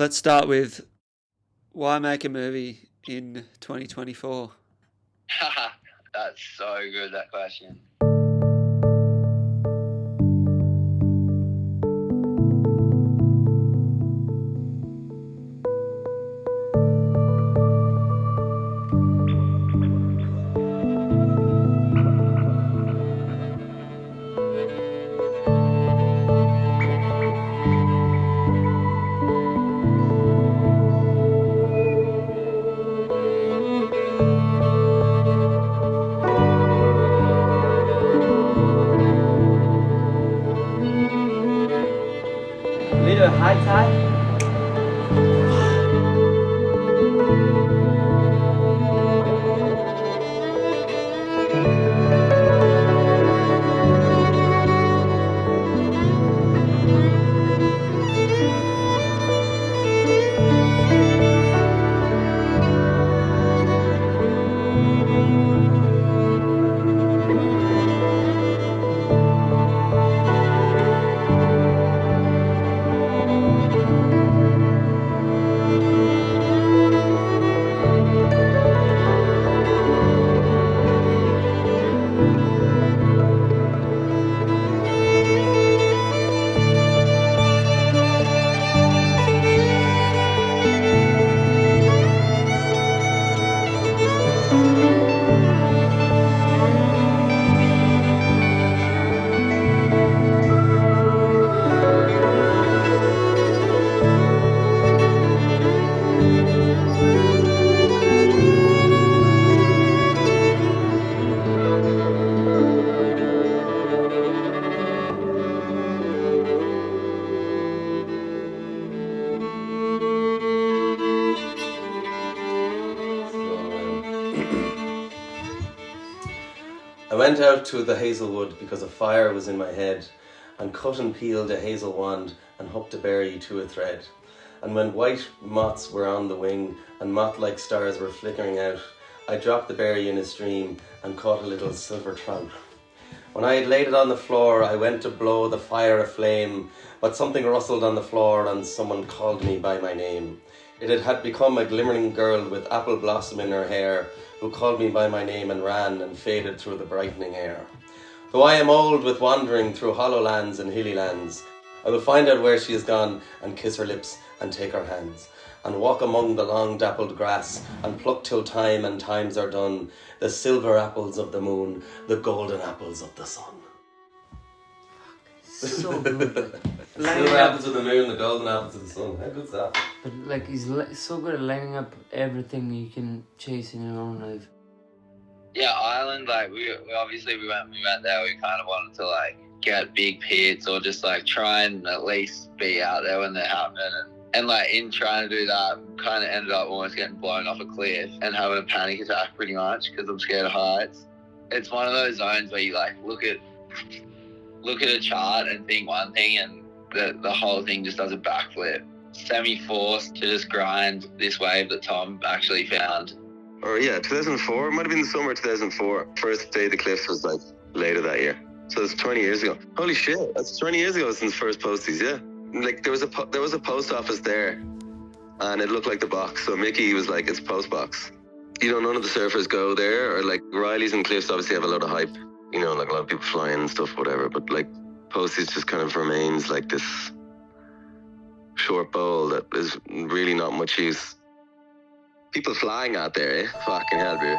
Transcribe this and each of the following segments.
Let's start with why make a movie in 2024? That's so good, that question. Little high tide. I went out to the hazelwood because a fire was in my head, and cut and peeled a hazel wand and hooked a berry to a thread. And when white moths were on the wing and moth-like stars were flickering out, I dropped the berry in a stream and caught a little silver trout. When I had laid it on the floor, I went to blow the fire aflame, but something rustled on the floor and someone called me by my name. It had become a glimmering girl with apple blossom in her hair, who called me by my name and ran and faded through the brightening air. Though I am old with wandering through hollow lands and hilly lands, I will find out where she is gone and kiss her lips and take her hands, and walk among the long dappled grass and pluck till time and times are done, the silver apples of the moon, the golden apples of the sun. So good. Silver apples of the moon, the golden apples of the sun. How good's that? But like he's so good at lining up everything you can chase in your own life. Yeah, Ireland, like we obviously we went there, we kind of wanted to like get big pits or just like try and at least be out there when they're happening. And like in trying to do that, kind of ended up almost getting blown off a cliff and having a panic attack pretty much because I'm scared of heights. It's one of those zones where you like look at a chart and think one thing and the whole thing just does a backflip. Semi-forced to just grind this wave that Tom actually found. Or yeah, 2004, it might have been the summer of 2004. First day of the cliffs was like later that year. So it's 20 years ago. Holy shit, that's 20 years ago since first posties, yeah. Like there was a post office there and it looked like the box. So Mickey was like, it's post box. You know, none of the surfers go there, or like Riley's and Cliffs obviously have a lot of hype. You know, like a lot of people flying and stuff, whatever. But like posties just kind of remains like this short bowl that is really not much use. People flying out there, eh? Fucking hell, bro.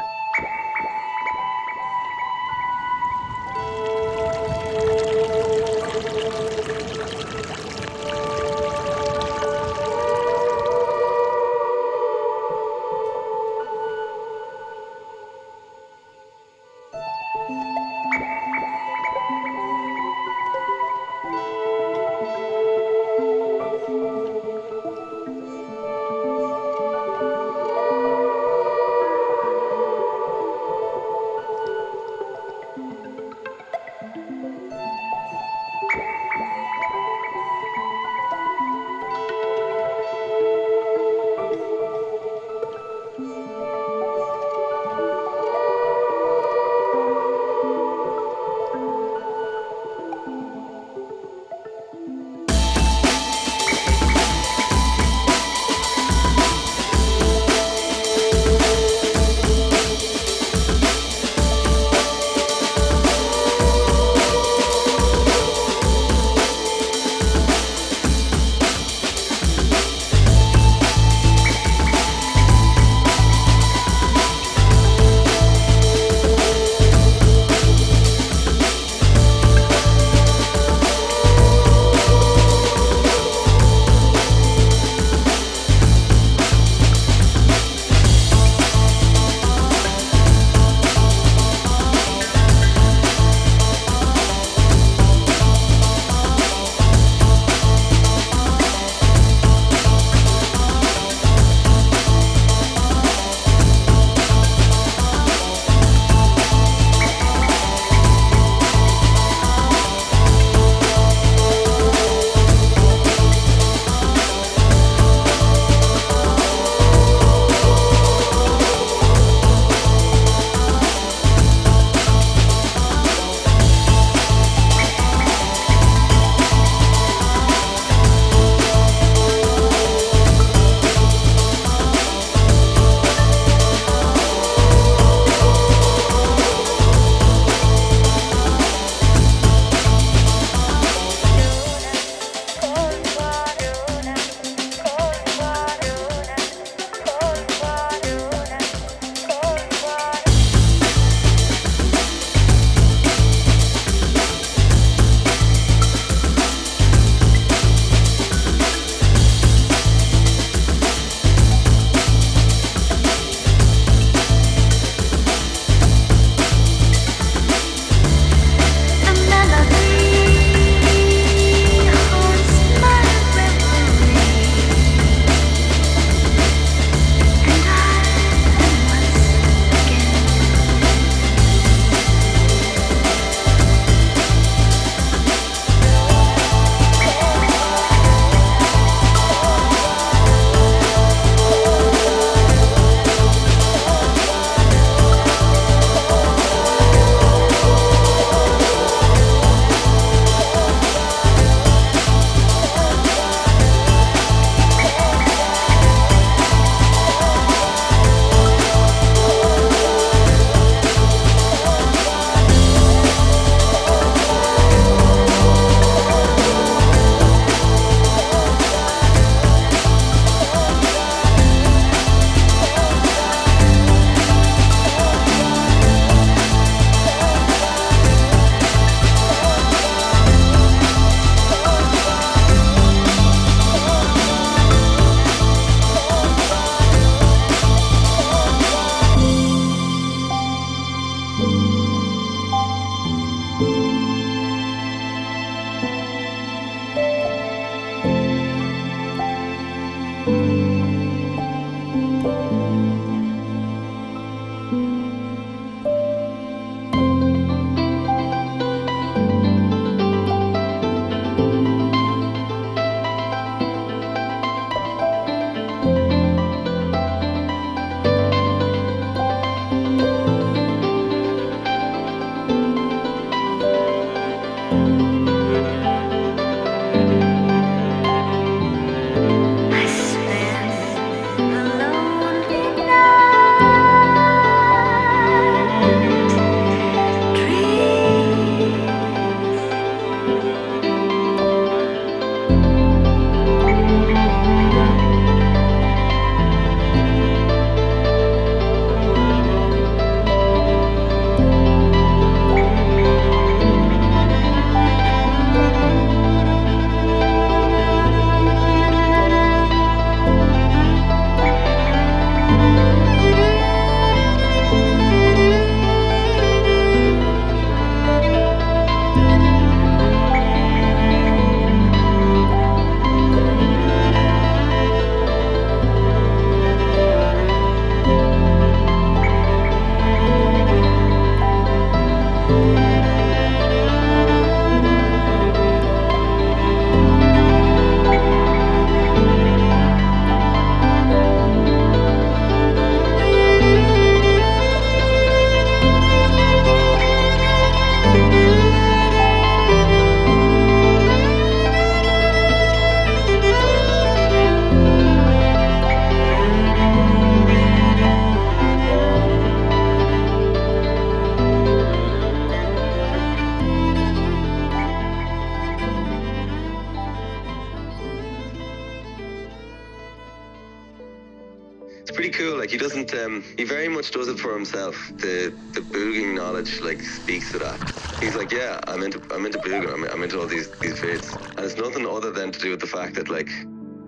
It's pretty cool. Like he doesn't, he very much does it for himself. The booging knowledge like speaks to that. He's like, yeah, I'm into booging. I'm into all these vids, and it's nothing other than to do with the fact that like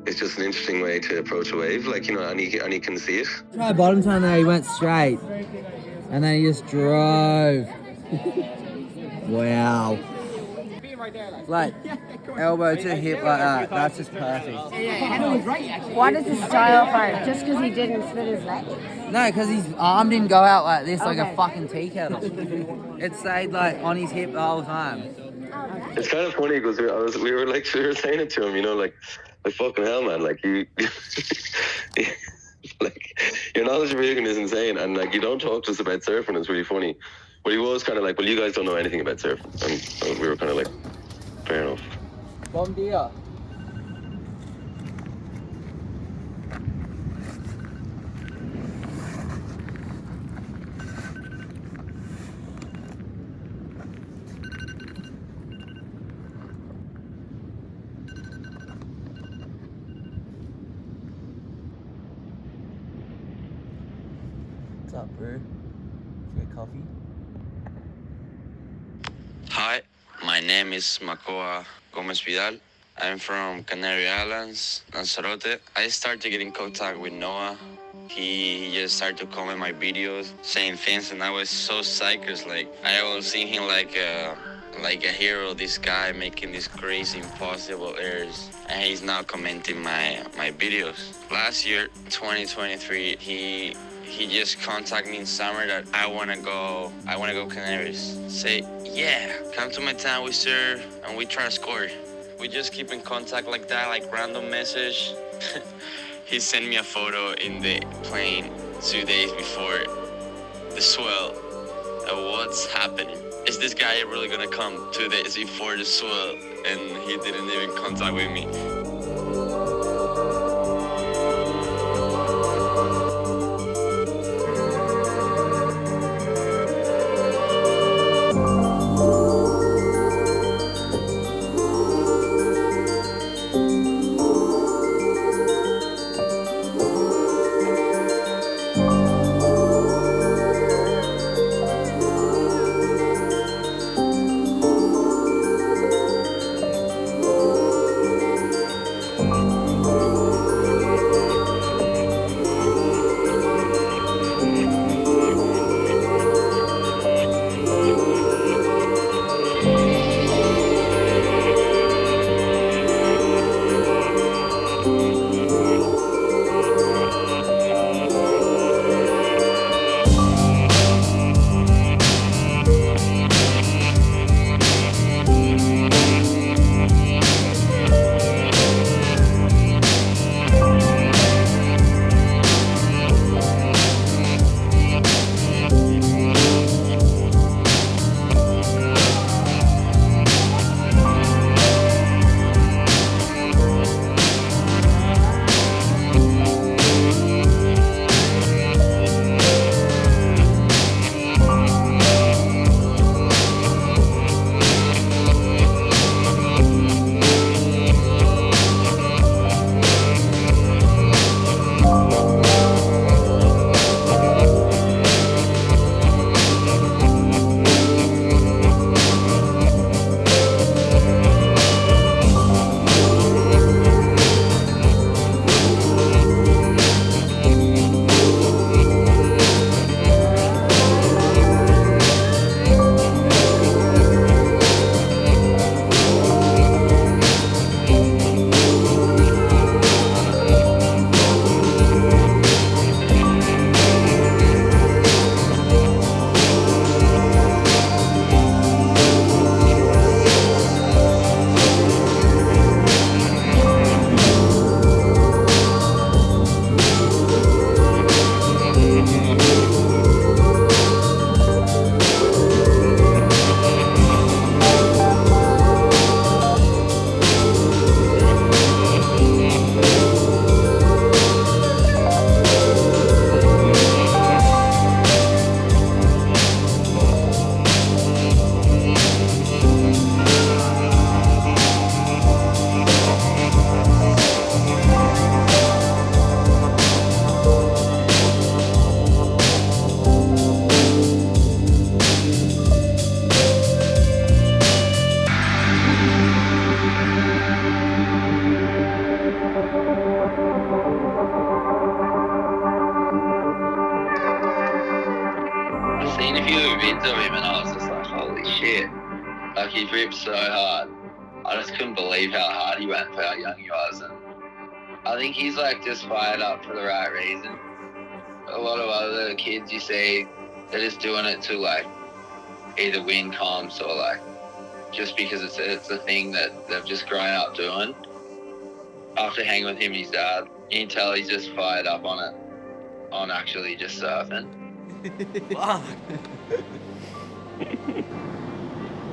it's just an interesting way to approach a wave. Like and he can see it. Try bottom turn there. He went straight, and then he just drove. Wow. Like elbow to hip like that. That's just perfect. What is his style for it? Just because he didn't split his legs? No, because his arm didn't go out like this, like a Okay. fucking tea kettle. It stayed like on his hip the whole time. It's kind of funny because we were saying it to him, you know, like fucking hell, man, like you, like your knowledge of booging is insane, and like you don't talk to us about surfing. It's really funny. But he was kind of like, well, you guys don't know anything about surfing, and we were kind of like, fair enough. Bom dia. What's up, bro? Get coffee? Hi, my name is Makoa Gomez Vidal. I'm from Canary Islands, Lanzarote. I started getting contact with Noah. He just started to comment my videos, saying things, and I was so psyched 'cause like I always seen him like a hero. This guy making these crazy, impossible errors, and he's now commenting my videos. Last year, 2023, he just contacted me in summer that I wanna go Canaries. Say, yeah, come to my town, we surf, and we try to score. We just keep in contact like that, like random message. He sent me a photo in the plane 2 days before the swell. What's happening? Is this guy really gonna come 2 days before the swell? And he didn't even contact with me. vids of him and I was just like, holy shit. Like, he ripped so hard. I just couldn't believe how hard he went for how young he was. And I think he's like just fired up for the right reason. A lot of other kids you see, they're just doing it to like either win comps or like just because it's a thing that they've just grown up doing. After hanging with him and his dad, you can tell he's just fired up on it, on actually just surfing.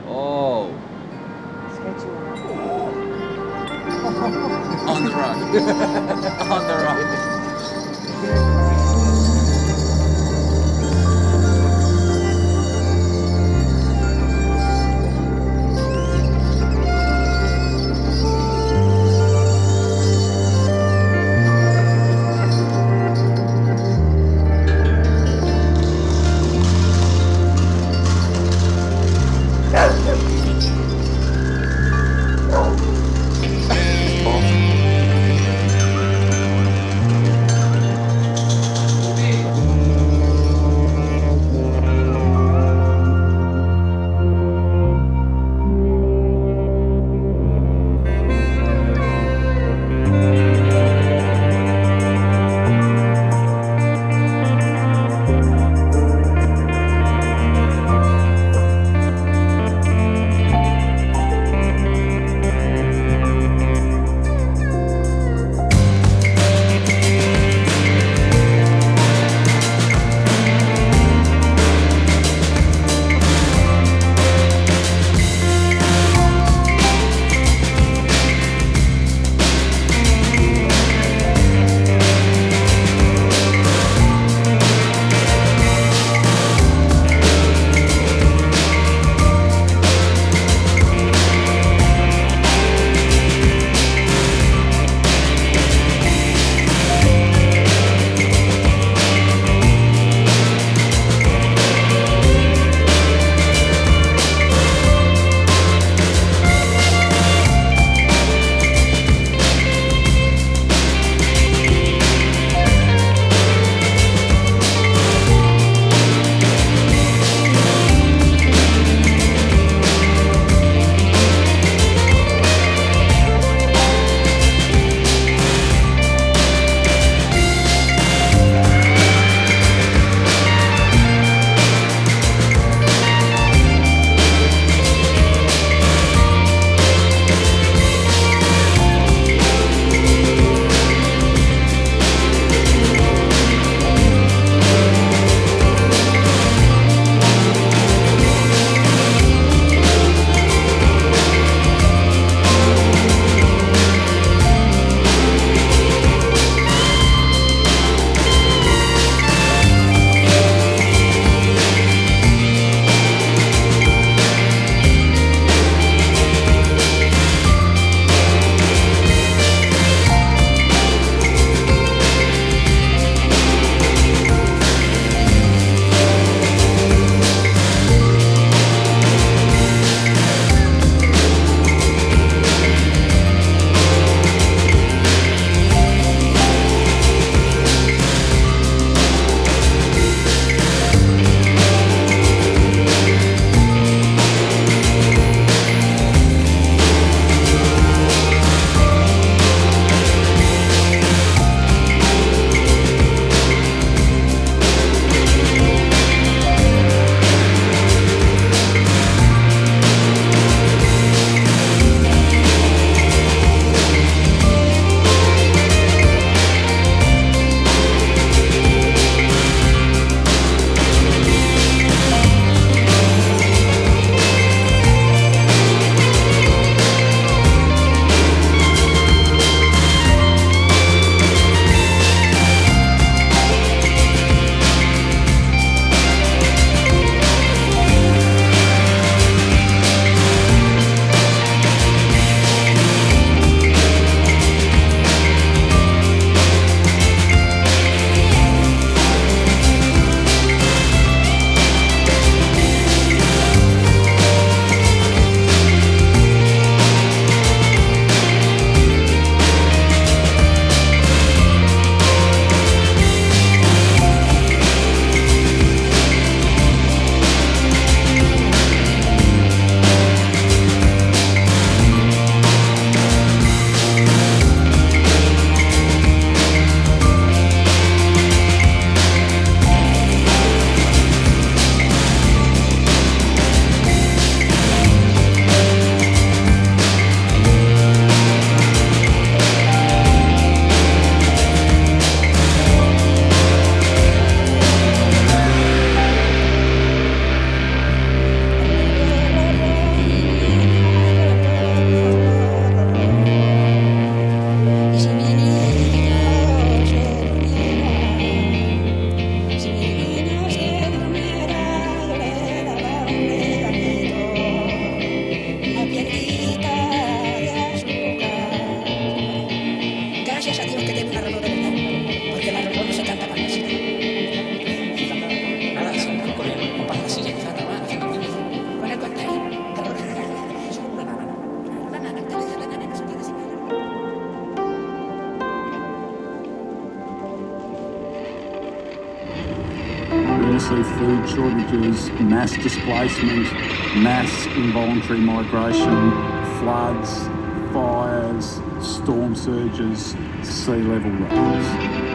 Oh. On the rock. On the rock. obviously food shortages, mass displacement, mass involuntary migration, floods, fires, storm surges, sea level rise.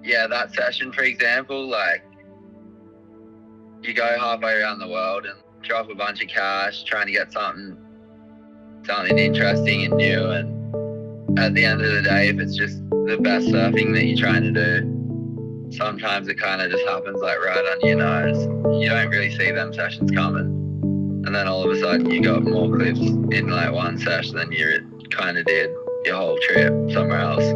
Yeah, that session, for example, like, you go halfway around the world and drop a bunch of cash trying to get something interesting and new, and at the end of the day, if it's just the best surfing that you're trying to do, sometimes it kind of just happens like right under your nose. You don't really see them sessions coming, and then all of a sudden you got more clips in like one session than you kind of did your whole trip somewhere else.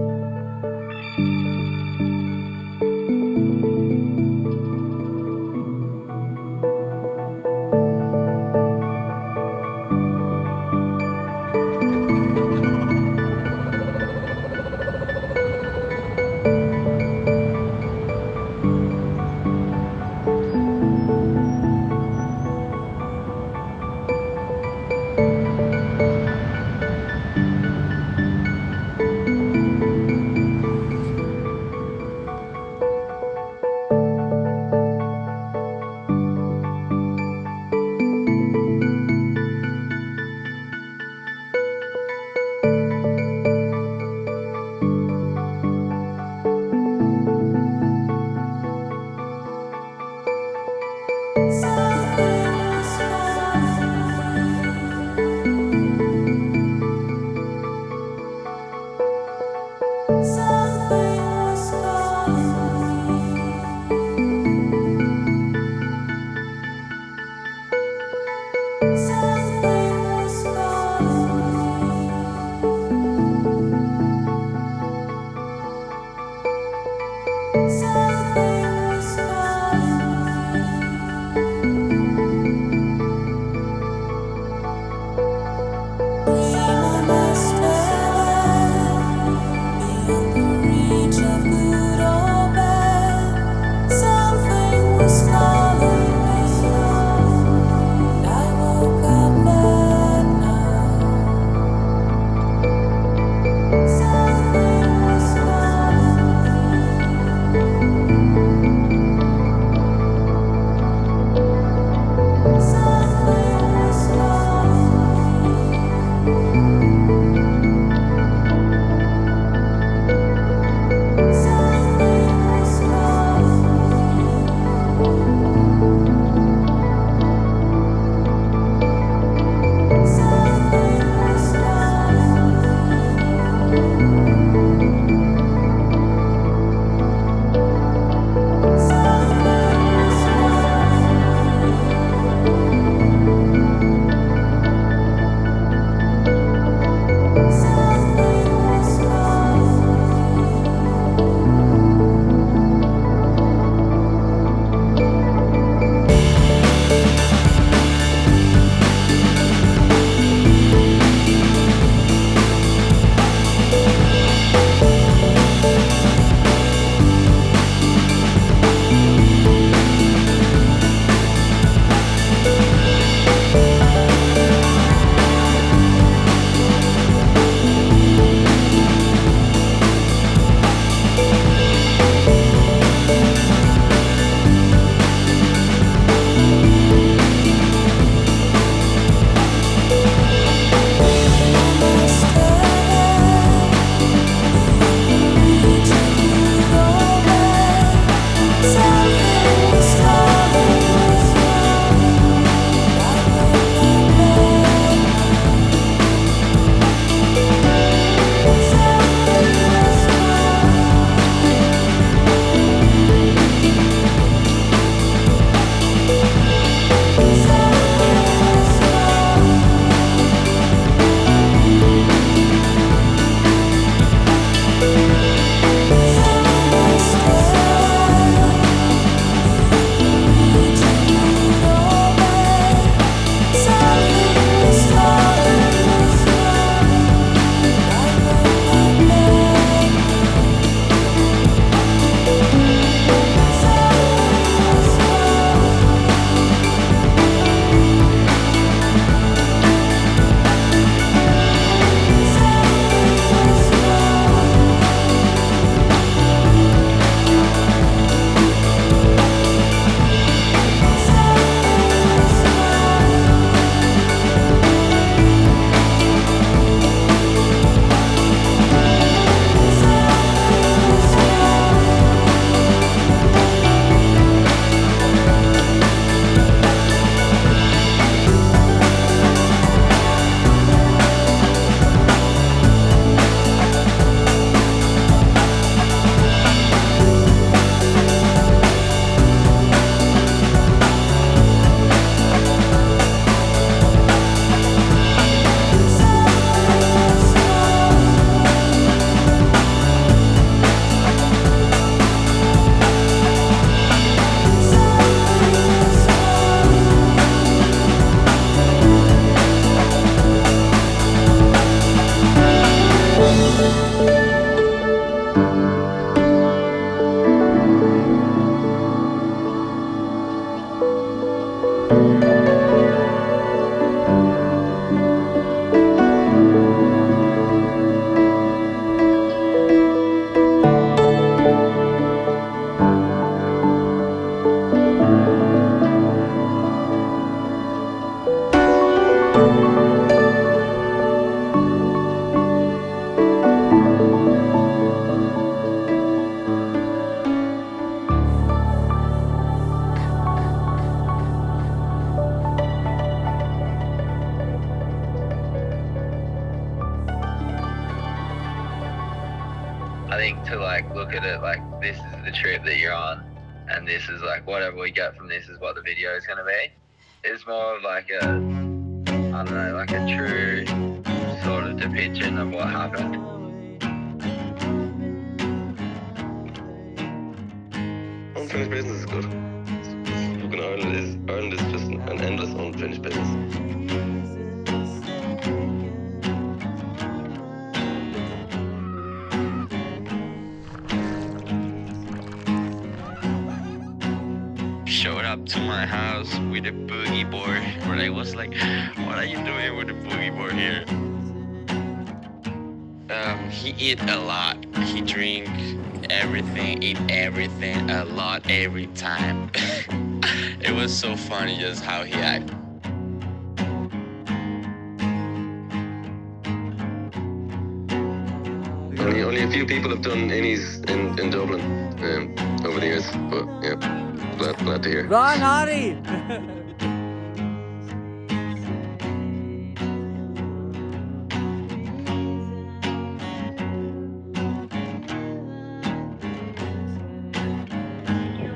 I think to like look at it like this is the trip that you're on, and this is like whatever we get from this is what the video is going to be. It's more of like a, I don't know, like a true sort of depiction of what happened. Unfinished business is good. Fucking Ireland is just an endless unfinished business. Showed up to my house with a boogie board, where I was like, what are you doing with a boogie board here? He eat a lot. He drink everything, eat everything, a lot, every time. It was so funny just how he acted. Only a few people have done innies in Dublin over the years, but yeah, glad to hear. Run, Hardy!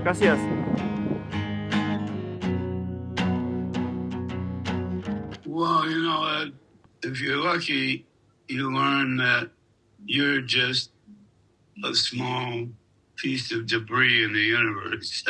Gracias. Well, you know, if you're lucky, you learn that you're just a small piece of debris in the universe.